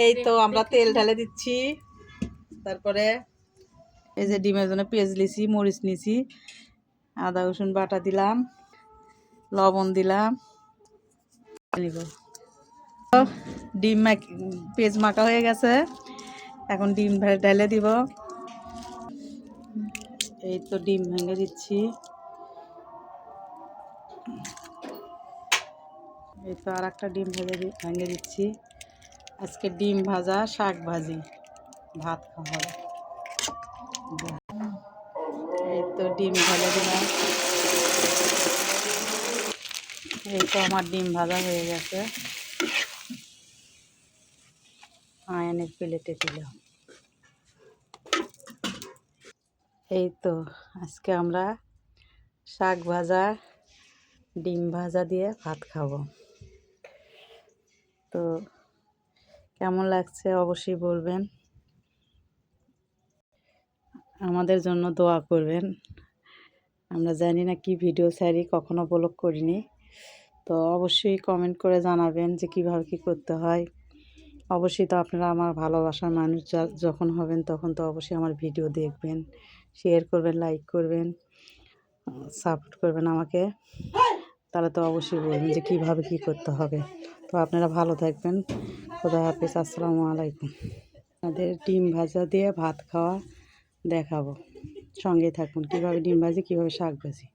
এই তো আমরা তেল ঢালে দিচ্ছি। তারপরে এই যে ডিমের জন্য পেঁয়াজ নিছি, মরিচ নিছি, আদা রসুন বাটা দিলাম, লবণ দিলাম। ডিম পেঁয়াজ মাখা হয়ে গেছে, এখন ডিম ঢেলে দিব। এই তো ডিম ভেঙে দিচ্ছি। এই তো আর একটা ডিম ভেঙে দিচ্ছি। আজকে ডিম ভাজা, শাক ভাজি, ভাত খাওয়া হবে। এই তো ডিম ঢেলে দিলাম। এই তো আমার ডিম ভাজা হয়ে গেছে, আয়নের প্লেটে দিলাম। এই তো আজকে আমরা শাক ভাজা, ডিম ভাজা দিয়ে ভাত খাবো। তো কেমন লাগছে অবশ্যই বলবেন, আমাদের জন্য দোয়া করবেন। আমরা জানি না কি ভিডিও ছাড়ি, কখনো ব্লগ করিনি। তো অবশ্যই কমেন্ট করে জানাবেন যে কিভাবে কি করতে হয়। অবশ্যই তো আপনারা আমার ভালোবাসার মানুষ যখন হবেন তখন তো অবশ্যই আমার ভিডিও দেখবেন, শেয়ার করবেন, লাইক করবেন, সাপোর্ট করবেন আমাকে। তাহলে তো অবশ্যই বলবেন যে কীভাবে কী করতে হবে। তো আপনারা ভালো থাকবেন। খোদা হাফেজ, আসসালামু আলাইকুম। আমাদের ডিম ভাজা দিয়ে ভাত খাওয়া দেখাবো, সঙ্গে থাকুন। কীভাবে ডিম ভাজি, কীভাবে শাক ভাজি।